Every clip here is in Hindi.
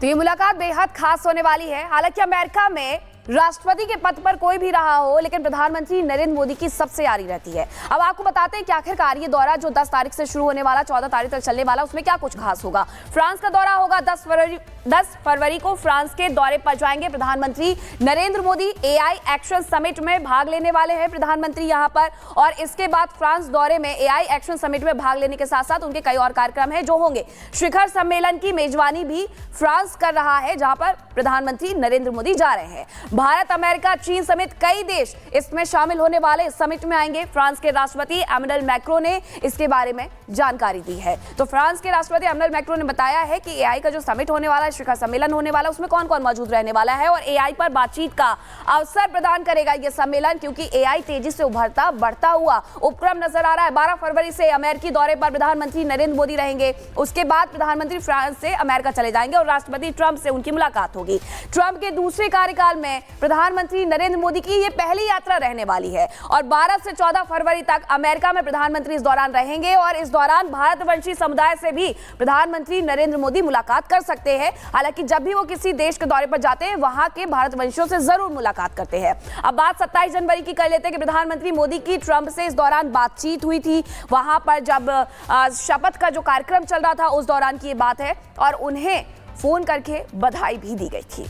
तो ये मुलाकात बेहद खास होने वाली है। हालांकि अमेरिका में राष्ट्रपति के पद पर कोई भी रहा हो, लेकिन प्रधानमंत्री नरेंद्र मोदी की सबसे यारी रहती है। अब आपको बताते हैं कि आखिरकार ये दौरा जो 10 तारीख से शुरू होने वाला, 14 तारीख तक चलने वाला, उसमें क्या कुछ खास होगा। फ्रांस का दौरा होगा। 10 फरवरी को फ्रांस के दौरे पर जाएंगे प्रधानमंत्री Narendra Modi. AI action summit में भाग लेने वाले हैं प्रधानमंत्री यहां पर, और इसके बाद फ्रांस दौरे में एआई एक्शन समिट में भाग लेने के साथ साथ उनके कई और कार्यक्रम हैं जो होंगे। शिखर सम्मेलन की मेजबानी भी फ्रांस कर रहा है, जहां पर प्रधानमंत्री नरेंद्र मोदी जा रहे हैं। भारत, अमेरिका, चीन समेत कई देश इसमें शामिल होने वाले इस समिट में आएंगे। फ्रांस के राष्ट्रपति एमैनुअल मैक्रों ने इसके बारे में जानकारी दी है। तो फ्रांस के राष्ट्रपति एमैनुअल मैक्रों ने बताया है कि एआई का जो समिट होने वाला है, शिखर सम्मेलन होने वाला है, उसमें कौन कौन मौजूद रहने वाला है, और एआई पर बातचीत का अवसर प्रदान करेगा यह सम्मेलन, क्योंकि एआई तेजी से उभरता बढ़ता हुआ उपक्रम नजर आ रहा है। 12 फरवरी से अमेरिकी दौरे पर प्रधानमंत्री नरेंद्र मोदी रहेंगे। उसके बाद प्रधानमंत्री फ्रांस से अमेरिका चले जाएंगे और राष्ट्रपति ट्रंप से उनकी मुलाकात होगी। ट्रंप के दूसरे कार्यकाल में प्रधानमंत्री नरेंद्र मोदी की यह पहली यात्रा रहने वाली है, और 12 से 14 फरवरी तक अमेरिका में प्रधानमंत्री इस दौरान रहेंगे, और इस दौरान भारतवंशी समुदाय से भी प्रधानमंत्री नरेंद्र मोदी मुलाकात कर सकते हैं। हालांकि जब भी वो किसी देश के दौरे पर जाते हैं, वहां के भारतवंशियों से जरूर मुलाकात करते हैं। अब बात 27 जनवरी की कर लेते हैं कि प्रधानमंत्री मोदी की ट्रंप से इस दौरान बातचीत हुई थी। वहां पर जब शपथ का जो कार्यक्रम चल रहा था, उस दौरान की ये बात है, और उन्हें फोन करके बधाई भी दी गई थी।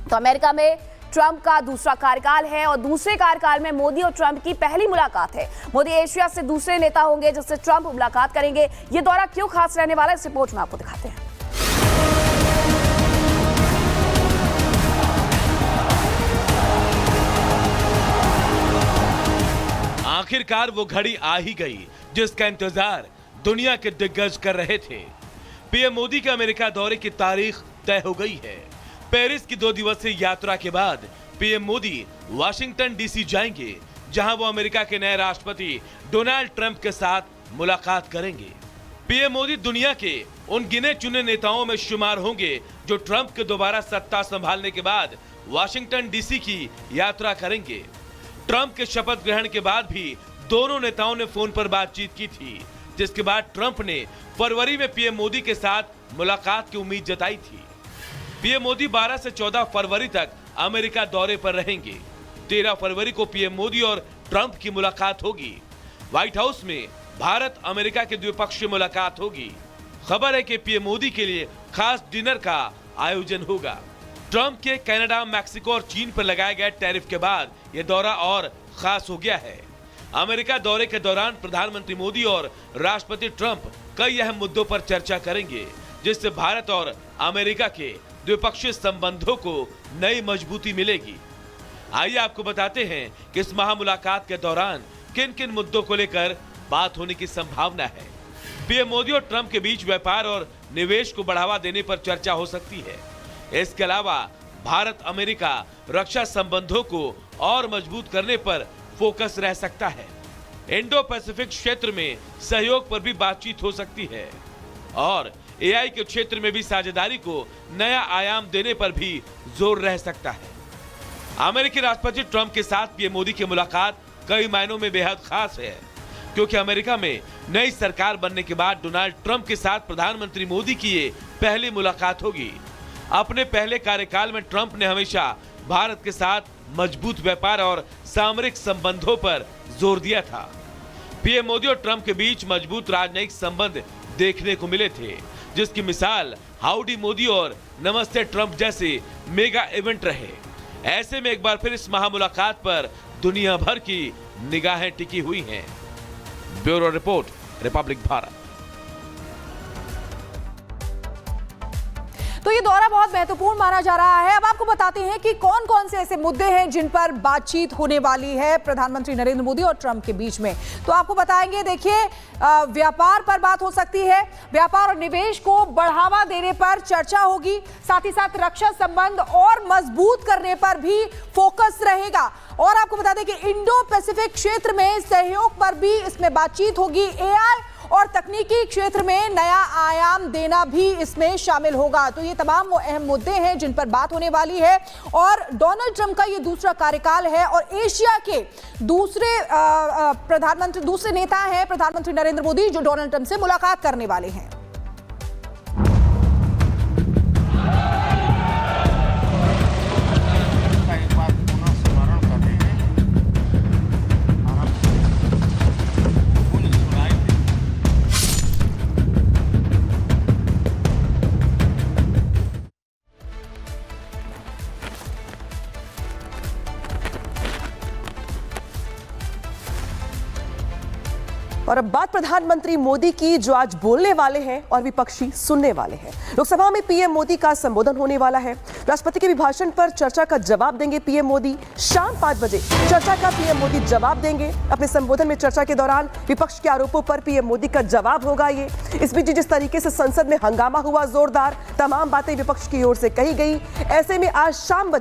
तो अमेरिका में ट्रंप का दूसरा कार्यकाल है, और दूसरे कार्यकाल में मोदी और ट्रंप की पहली मुलाकात है। मोदी एशिया से दूसरे नेता होंगे जिससे ट्रंप मुलाकात करेंगे। ये दौरा क्यों खास रहने वाला है, इस रिपोर्ट में आपको दिखाते हैं। आखिरकार वो घड़ी आ ही गई जिसका इंतजार दुनिया के दिग्गज कर रहे थे। पीएम मोदी के अमेरिका दौरे की तारीख तय हो गई है। पेरिस की 2 दिवसीय यात्रा के बाद पीएम मोदी वाशिंगटन डीसी जाएंगे, जहां वो अमेरिका के नए राष्ट्रपति डोनाल्ड ट्रंप के साथ मुलाकात करेंगे। पीएम मोदी दुनिया के उन गिने चुने नेताओं में शुमार होंगे जो ट्रंप के दोबारा सत्ता संभालने के बाद वाशिंगटन डीसी की यात्रा करेंगे। ट्रंप के शपथ ग्रहण के बाद भी दोनों नेताओं ने फोन पर बातचीत की थी, जिसके बाद ट्रंप ने फरवरी में पीएम मोदी के साथ मुलाकात की उम्मीद जताई थी। पीएम मोदी 12 से 14 फरवरी तक अमेरिका दौरे पर रहेंगे। 13 फरवरी को पीएम मोदी और ट्रंप की मुलाकात होगी। व्हाइट हाउस में भारत अमेरिका की द्विपक्षीय मुलाकात होगी। खबर है कि पीएम मोदी के लिए खास डिनर का आयोजन होगा। ट्रंप के कनाडा, मैक्सिको और चीन पर लगाए गए टैरिफ के बाद यह दौरा और खास हो गया है। अमेरिका दौरे के दौरान प्रधानमंत्री मोदी और राष्ट्रपति ट्रंप कई अहम मुद्दों पर चर्चा करेंगे, जिससे भारत और अमेरिका के द्विपक्षीय संबंधों को नई मजबूती मिलेगी। आइए आपको बताते हैं कि इस महामुलाकात के दौरान किन किन मुद्दों को लेकर बात होने की संभावना है। पीएम मोदी और ट्रंप के बीच व्यापार और निवेश को बढ़ावा देने पर चर्चा हो सकती है। इसके अलावा भारत अमेरिका रक्षा संबंधों को और मजबूत करने पर फोकस रह सकता है। इंडो पैसिफिक क्षेत्र में सहयोग पर भी बातचीत हो सकती है, और एआई के क्षेत्र में भी साझेदारी को नया आयाम देने पर भी जोर रह सकता है। अमेरिकी राष्ट्रपति ट्रंप के साथ पीएम मोदी की मुलाकात कई मायनों में बेहद खास है, क्योंकि अमेरिका में नई सरकार बनने के बाद डोनाल्ड ट्रंप के साथ प्रधानमंत्री मोदी की ये पहली मुलाकात होगी। अपने पहले कार्यकाल में ट्रंप ने हमेशा भारत के साथ मजबूत व्यापार और सामरिक संबंधों पर जोर दिया था। पीएम मोदी और ट्रंप के बीच मजबूत राजनयिक संबंध देखने को मिले थे, जिसकी मिसाल हाउडी मोदी और नमस्ते ट्रंप जैसे मेगा इवेंट रहे। ऐसे में एक बार फिर इस महामुलाकात पर दुनिया भर की निगाहें टिकी हुई हैं। Bureau report, Republic Bharat. तो ये दौरा बहुत महत्वपूर्ण माना जा रहा है। अब आपको बताते हैं कि कौन कौन से ऐसे मुद्दे हैं जिन पर बातचीत होने वाली है प्रधानमंत्री नरेंद्र मोदी और ट्रंप के बीच में। तो आपको बताएंगे, देखिए, व्यापार पर बात हो सकती है। व्यापार और निवेश को बढ़ावा देने पर चर्चा होगी। साथ ही साथ रक्षा संबंध और मजबूत करने पर भी फोकस रहेगा। और आपको बता दें कि इंडो पैसिफिक क्षेत्र में सहयोग पर भी इसमें बातचीत होगी। एआई और तकनीकी क्षेत्र में नया आयाम देना भी इसमें शामिल होगा। तो ये तमाम वो अहम मुद्दे हैं जिन पर बात होने वाली है। और डोनाल्ड ट्रंप का ये दूसरा कार्यकाल है, और एशिया के दूसरे दूसरे नेता हैं प्रधानमंत्री नरेंद्र मोदी, जो डोनाल्ड ट्रंप से मुलाकात करने वाले हैं। और अब बात प्रधानमंत्री मोदी की, जो आज बोलने वाले हैं और विपक्षी सुनने वाले हैं। लोकसभा में पीएम मोदी का संबोधन होने वाला है। राष्ट्रपति के अभिभाषण पर चर्चा का जवाब देंगे पीएम मोदी। शाम 5 बजे चर्चा का पीएम मोदी जवाब देंगे। अपने संबोधन में चर्चा के दौरान विपक्ष के आरोपों पर पीएम मोदी का जवाब होगा ये। इस बीच जिस तरीके से संसद में हंगामा हुआ जोरदार, तमाम बातें विपक्ष की ओर से कही गई। ऐसे में आज शाम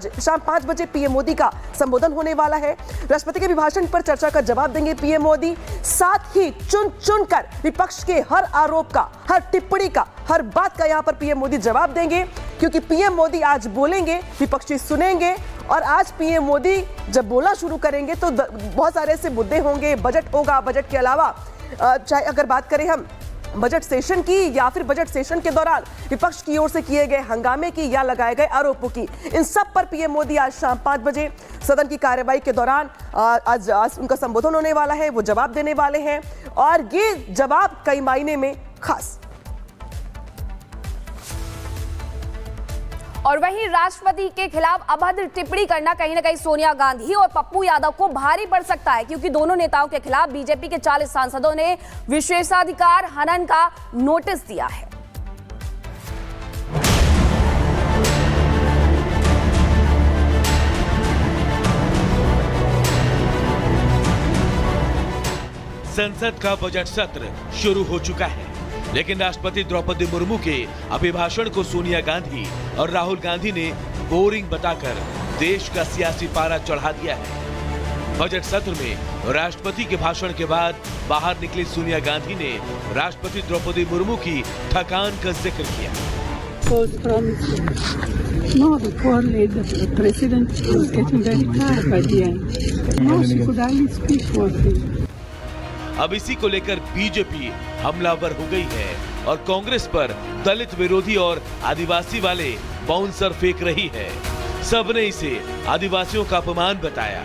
5 बजे पीएम मोदी का संबोधन होने वाला है। राष्ट्रपति के अभिभाषण पर चर्चा का जवाब देंगे पीएम मोदी। साथ ही चुन चुन कर विपक्ष के हर आरोप का, हर टिप्पणी का, हर बात का यहां पर पीएम मोदी जवाब देंगे, क्योंकि पीएम मोदी आज बोलेंगे, विपक्षी सुनेंगे। और आज पीएम मोदी जब बोलना शुरू करेंगे तो बहुत सारे ऐसे मुद्दे होंगे। बजट होगा, बजट के अलावा चाहे अगर बात करें हम बजट सेशन की या फिर बजट सेशन के दौरान विपक्ष की ओर से किए गए हंगामे की या लगाए गए आरोपों की, इन सब पर पीएम मोदी आज शाम 5 बजे सदन की कार्यवाही के दौरान आज उनका संबोधन होने वाला है, वो जवाब देने वाले हैं। और ये जवाब कई मायने में खास। और वहीं राष्ट्रपति के खिलाफ अभद्र टिप्पणी करना कहीं ना कहीं सोनिया गांधी और पप्पू यादव को भारी पड़ सकता है, क्योंकि दोनों नेताओं के खिलाफ बीजेपी के 40 सांसदों ने विशेषाधिकार हनन का नोटिस दिया है। संसद का बजट सत्र शुरू हो चुका है, लेकिन राष्ट्रपति द्रौपदी मुर्मू के अभिभाषण को सोनिया गांधी और राहुल गांधी ने बोरिंग बताकर देश का सियासी पारा चढ़ा दिया है। बजट सत्र में राष्ट्रपति के भाषण के बाद बाहर निकली सोनिया गांधी ने राष्ट्रपति द्रौपदी मुर्मू की थकान का जिक्र किया। No, the poor lady, the president was getting very tired by the end. No, she could hardly speak for him. अब इसी को लेकर बीजेपी हमलावर हो गई है और कांग्रेस पर दलित विरोधी और आदिवासी वाले बाउंसर फेंक रही है। सबने इसे आदिवासियों का अपमान बताया।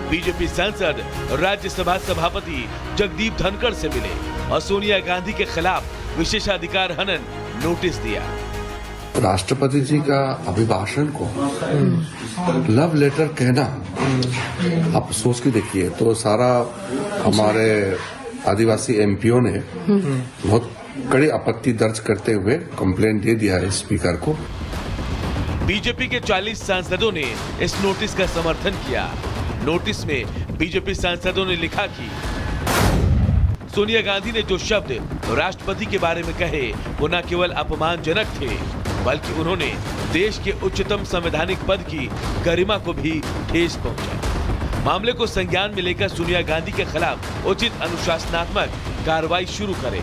बीजेपी सांसद राज्यसभा सभापति जगदीप धनखड़ से मिले और सोनिया गांधी के खिलाफ विशेषाधिकार हनन नोटिस दिया। राष्ट्रपति जी का अभिभाषण को लव लेटर कहना, आप सोच के देखिए, तो सारा हमारे आदिवासी एमपीओ ने बहुत कड़ी आपत्ति दर्ज करते हुए कंप्लेंट दे दिया है स्पीकर को। बीजेपी के 40 सांसदों ने इस नोटिस का समर्थन किया। नोटिस में बीजेपी सांसदों ने लिखा कि सोनिया गांधी ने जो शब्द राष्ट्रपति के बारे में कहे वो न केवल अपमानजनक थे, बल्कि उन्होंने देश के उच्चतम संवैधानिक पद की गरिमा को भी ठेस पहुंचाई। मामले को संज्ञान में लेकर सोनिया गांधी के खिलाफ उचित अनुशासनात्मक कार्रवाई शुरू करे।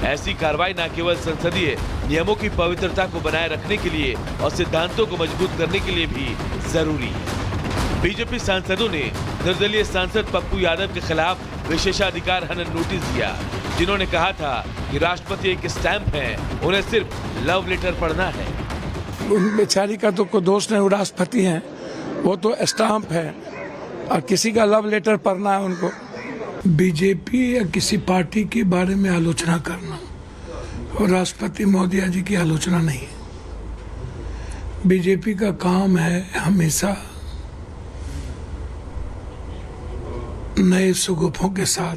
ऐसी कार्रवाई न केवल संसदीय नियमों की पवित्रता को बनाए रखने के लिए और सिद्धांतों को मजबूत करने के लिए भी जरूरी है। बीजेपी सांसदों ने निर्दलीय सांसद पप्पू यादव के खिलाफ विशेषाधिकार हनन नोटिस दिया, जिन्होंने कहा था कि राष्ट्रपति एक स्टैंप है, उन्हें सिर्फ लव लेटर पढ़ना है। उन बेचारी का तो कोई दोष नहीं, वो राष्ट्रपति हैं, वो तो स्टाम्प है और किसी का लव लेटर पढ़ना है उनको। बीजेपी या किसी पार्टी के बारे में आलोचना करना और राष्ट्रपति महोदया जी की आलोचना नहीं है। बीजेपी का काम है हमेशा नए सुगुफों के साथ